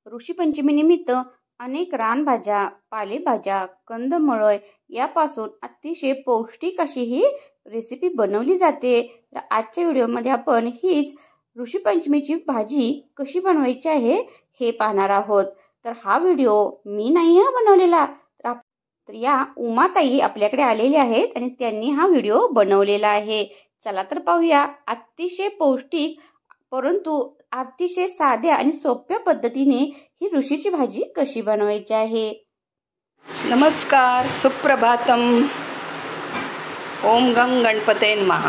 ऋषीपंचमीनिमित्त अनेक रानभाज्या, पालेभाज्या, कंदमुळे यापासून अतिशय पौष्टिक अशी ही रेसिपी बनवली जाते। तर आजच्या व्हिडिओमध्ये आपण हीच ऋषीपंचमीची भाजी कशी बनवायची आहे हे पाहणार आहोत। तर हा व्हिडिओ मी नाही बनवलेला, तर या उमाताई आपल्याकडे आलेले आहेत आणि त्यांनी हा व्हिडिओ बनवलेला आहे। चला तर पाहूया अतिशय पौष्टिक परंतु अतिशय साध्या आणि सोप्या पद्धतीने ही ऋषीची भाजी कशी बनवायची आहे। नमस्कार, सुप्रभातम, ओम गंग गणपते नमः।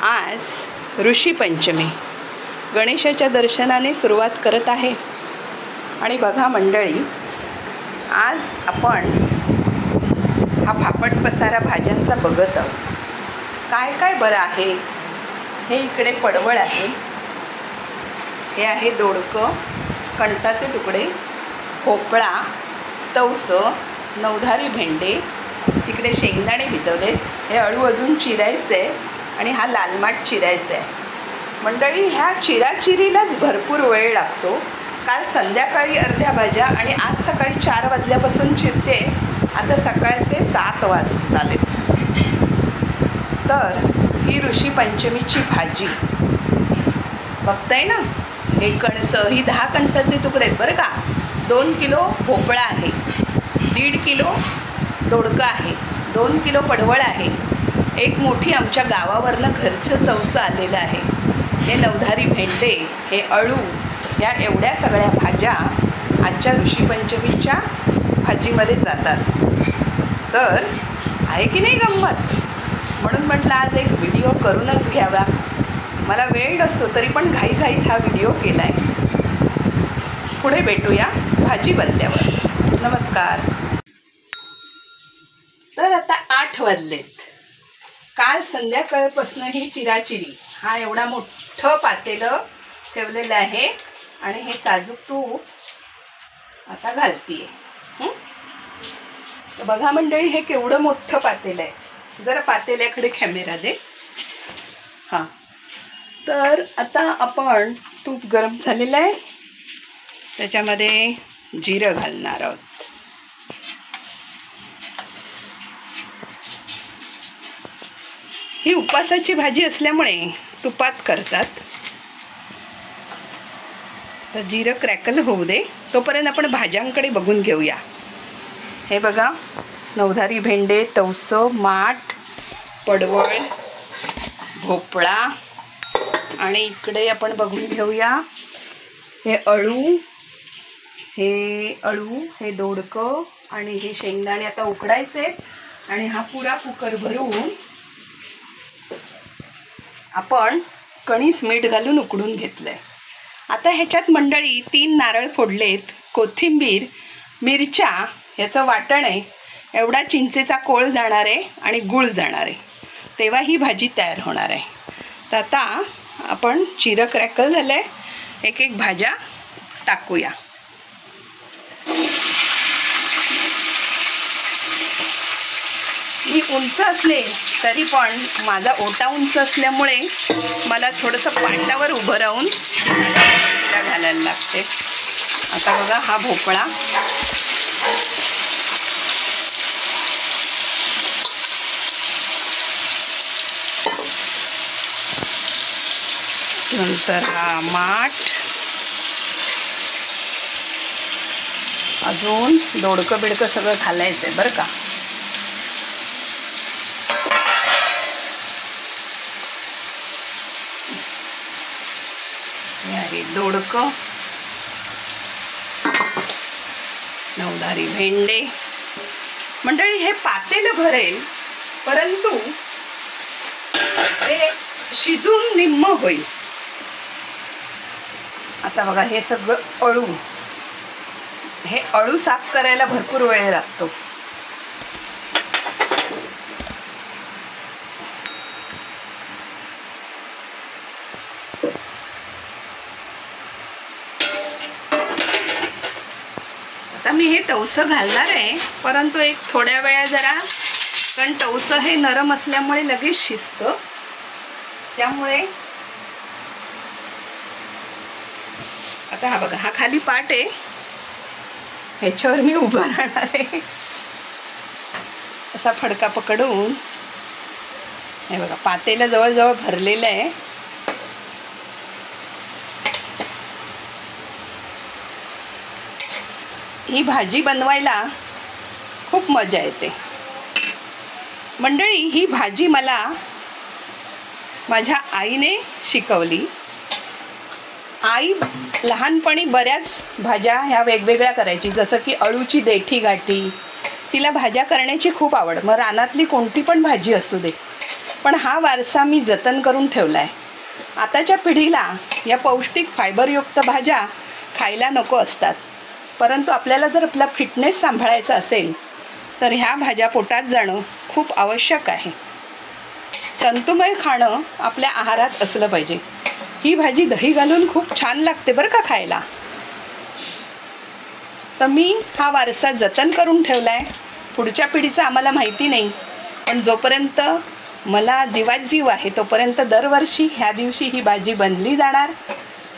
आज ऋषी पंचमी, गणेशाच्या दर्शनाने सुरुवात करत आहे। आणि बघा मंडळी, आज आपण हा फापट पसारा भाज्यांचा बघत आहोत। काय काय बरं आहे हे इकडे पडवळ आहे, हे आहे दोडकं, कणसाचे तुकडे, भोपळा, तवस, नवधारी भेंडे, तिकडे शेंगदाणे भिजवलेत, हे अळू अजून चिरायचे आणि हा लाल माठ चिरायचा आहे। मंडळी, ह्या चिराचिरीलाच भरपूर वेळ लागतो। काल संध्याकाळी अर्ध्या भाज्या आणि आज सकाळी 4 वाजल्यापासून चिरते, आता सकाळचे 7 वाजत आलेत। तर ही ऋषी पंचमीची भाजी बघताय ना, हे कणस, ही 10 कणसाचे तुकडे आहेत बरं का। 2 किलो भोपळा आहे, 1.5 किलो दोडका आहे, 2 किलो पडवळ आहे, एक मोठी आमच्या गावावरनं घरचं तवसं आलेलं आहे, हे नवधारी भेंडे, हे अळू, या एवढ्या सगळ्या भाज्या आजच्या ऋषी पंचमीच्या भाजीमध्ये जातात। तर आहे की नाही गंमत? म्हणून म्हटलं आज एक व्हिडिओ करूनच घ्यावा। मला वेळ नसतो तरी पण घाईघाईत हा व्हिडिओ केला आहे। पुढे भेटूया भाजी बनल्यावर। नमस्कार। तर आता 8 वाजलेत। काल संध्याकाळपासून ही चिराचिरी, हा एवढा मोठं पातेलं ठेवलेलं आहे आणि हे साजूक तूप आता घालतीये। तर बघा मंडळी, हे केवढं मोठं पातेलं आहे। जरा पातेल्याकडे कॅमेरा दे। हां, तर आता आपण तूप गरम झालेलं आहे, त्याच्यामध्ये जिरं घालणार आहोत। ही उपवासाची भाजी असल्यामुळे तुपात करतात। तर जिरं क्रॅकल होऊ दे, तोपर्यंत आपण भाज्यांकडे बघून घेऊया। हे बघा, नवधारी भेंडे, तवस, माठ, पडवळ, भोपळा, आणि इकडे आपण बघून घेऊया हे अळू, हे दोडकं आणि हे शेंगदाणे आता उकडायचे आणि हा पुरा कुकर भरून आपण कणीस मीठ घालून उकडून घेतलंय। आता ह्याच्यात मंडळी 3 नारळ फोडलेत, कोथिंबीर, मिरच्या, याचं वाटण आहे, एवढा चिंचेचा कोळ जाणार आहे आणि गूळ जाणार आहे, तेव्हा ही भाजी तयार होणार आहे। तर आता आपण जिरं क्रॅकल झालं आहे, एक एक भाज्या टाकूया। मी उंच असले तरी पण माझा ओटा उंच असल्यामुळे मला थोडंसं पाटावर उभं राहून घालायला लागते। आता बघा, हा भोपळा, नंतर हा माठ, अजून दोडकं बिडकं सगळं घालायचं आहे बरं का। हे आहे दोडकं, नवधारी भेंडे। मंडळी, हे पातेलं भरेल परंतु ते शिजून निम्म होईल। आता बघा, हे सगळं अळू, हे अळू साफ करायला भरपूर वेळ लागतो। आता मी हे तवसं घालणार आहे, परंतु एक थोड्या वेळा जरा, कारण तवसं हे नरम असल्यामुळे लगेच शिजतं, त्यामुळे आता हा बघा, हा खाली पाट आहे, ह्याच्यावर मी उभं राहणार आहे. असा फडका पकडून हे बघा, पातेलं जवळजवळ भरलेलं आहे. ही भाजी बनवायला खूप मजा येते मंडळी. ही भाजी मला माझ्या आईने शिकवली. आई लहानपणी बऱ्याच भाज्या ह्या वेगवेगळ्या करायची, जसं की अळूची देठी गाठी. तिला भाज्या करण्याची खूप आवड, मग रानातली कोणती पण भाजी असू दे. पण हा वारसा मी जतन करून ठेवला आहे. आताच्या पिढीला या पौष्टिक फायबरयुक्त भाज्या खायला नको असतात, परंतु आपल्याला जर आपला फिटनेस सांभाळायचा असेल तर ह्या भाज्या पोटात जाणं खूप आवश्यक आहे. तंतुमय खाणं आपल्या आहारात असलं पाहिजे. ही भाजी दही घालून खूप छान लागते बरं का खायला. तर मी हा वारसा जतन करून ठेवला आहे. पुढच्या पिढीचं आम्हाला माहिती नाही, पण जोपर्यंत मला जीवात जीव आहे तोपर्यंत दरवर्षी ह्या दिवशी ही भाजी बनली जाणार.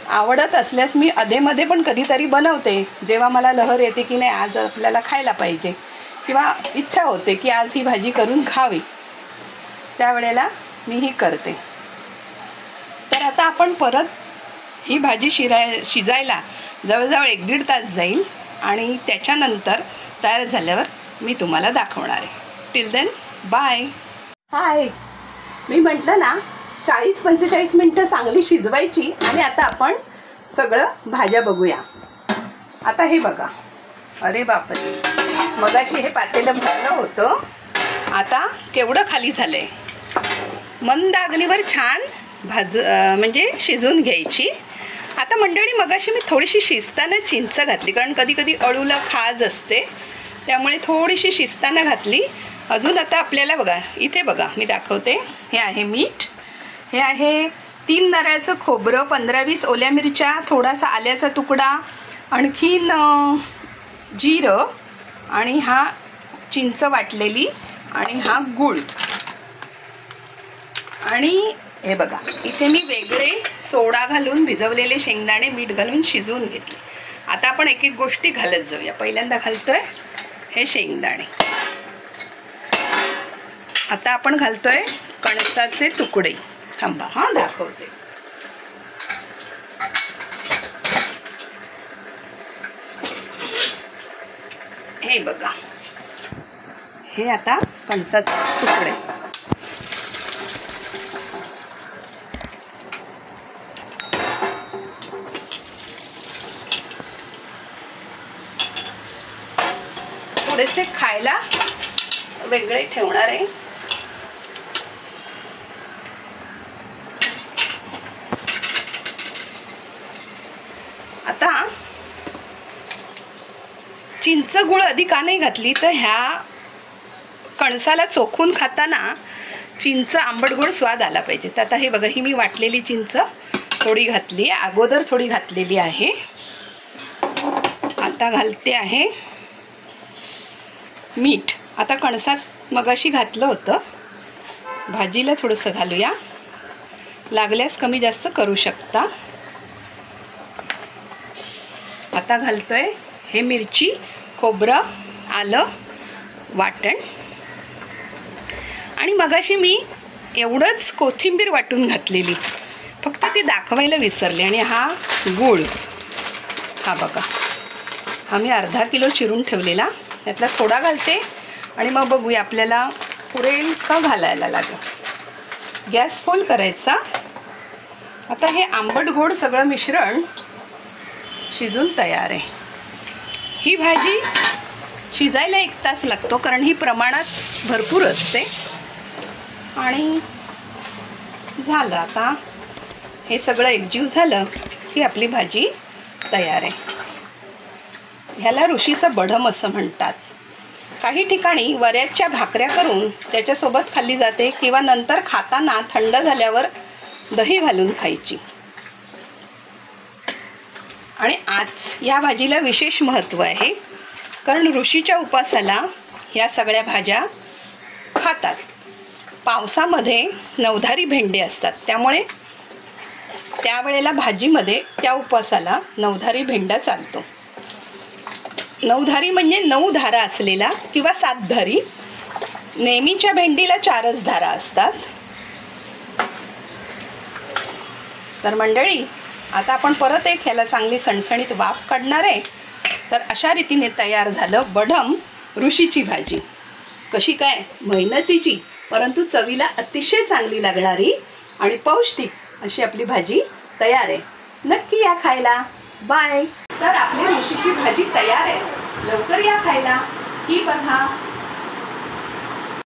आवडत असल्यास मी अधेमध्ये पण कधीतरी बनवते, जेव्हा मला लहर येते की नाही आज आपल्याला खायला पाहिजे, किंवा इच्छा होते की आज ही भाजी करून खावी, त्यावेळेला मी ही करते. तर आता आपण परत ही भाजी शिजायला जवळजवळ 1-1.5 तास जाईल आणि त्याच्यानंतर तयार झाल्यावर मी तुम्हाला दाखवणार आहे. Till then bye. हाय, मी म्हटलं ना 40-45 मिनटं चांगली शिजवायची. आणि आता आपण सगळं भाज्या बघूया. आता हे बघा, अरे बापरे, मगाशी हे पातेलं भरलं होतं, आता केवढं खाली झालं आहे. मंद अग्नीवर छान म्हणजे शिजवून घ्यायची. आता मंडळी, मगाशी मी थोडीशी शिजताना चिंच घातली, कारण कधी कधी अळूला खाज असते, त्यामुळे थोडीशी शिजताना घातली. अजून आता आपल्याला बघा, इथे बघा मी दाखवते. हे आहे मीठ, हे आहे 3 नारळाचं खोबरं, 15-20 ओल्या मिरच्या, थोडासा आल्याचा तुकडा, आणखीन जिरं, आणि हा चिंच वाटलेली, आणि हा गूळ. आणि हे बघा, इथे मी वेगळे सोडा घालून भिजवलेले शेंगदाणे मीठ घालून शिजवून घेतले. आता आपण एक एक गोष्टी घालत जाऊया. पहिल्यांदा घालतोय हे शेंगदाणे. आता आपण घालतोय कणसाचे तुकडे. थांबा, हां दाखवते. हे बघा, हे आता कणसाचे तुकडे. थोडेसे खायला वेगळे ठेवणार आहे. आता चिंच गुळ आधी का नाही घातली, तर ह्या कणसाला चोखून खाताना चिंच आंबट गोड स्वाद आला पाहिजे. तर आता हे बघा, ही मी वाटलेली चिंच थोडी घातली, अगोदर थोडी घातलेली आहे. आता घालते आहे मीठ. आता कणसात मगाशी घातलं होतं, भाजीला थोडंसं घालूया, लागल्यास कमी जास्त करू शकता. आता घालतोय हे मिरची, खोबरं, आलं वाटण, आणि मगाशी मी एवढंच कोथिंबीर वाटून घातलेली, फक्त ती दाखवायला विसरले. आणि हा गूळ, हा बघा, हा मी अर्धा किलो चिरून ठेवलेला, त्यातला थोडा घालते आणि मग बघूया आपल्याला पुरेल का घालायला लागेल. गॅस फुल करायचा. आता हे आंबट गोड सगळं मिश्रण शिजून तयार आहे. ही भाजी शिजायला 1 तास लागतो, कारण ही प्रमाणात भरपूर असते. आणि झालं, आता हे सगळं एकजीव झालं की आपली भाजी तयार आहे. ह्याला ऋषीचं बढम असं म्हणतात. काही ठिकाणी वऱ्याच्या भाकऱ्या करून त्याच्यासोबत खाल्ली जाते, किंवा नंतर खाताना थंड झाल्यावर दही घालून खायची. आणि आज या भाजीला विशेष महत्त्व आहे, कारण ऋषीच्या उपासाला ह्या सगळ्या भाज्या खातात. पावसामध्ये नवधारी भेंडे असतात, त्यामुळे त्यावेळेला भाजीमध्ये त्या उपवासाला नवधारी भेंडा चालतो. नवधारी म्हणजे 9 धारा असलेला किंवा 7 धारी. नेहमीच्या भेंडीला 4च धारा असतात. तर मंडळी, आता आपण परत एक ह्याला चांगली सणसणीत वाफ काढणार आहे. तर अशा रीतीने तयार झालं बढम ऋषीची भाजी. कशी काय? मेहनतीची, परंतु चवीला अतिशय चांगली लागणारी आणि पौष्टिक अशी आपली भाजी तयार आहे. नक्की या खायला. बाय. तर आपली ऋषीची भाजी तयार आहे. लवकर या खायला. ही बघा,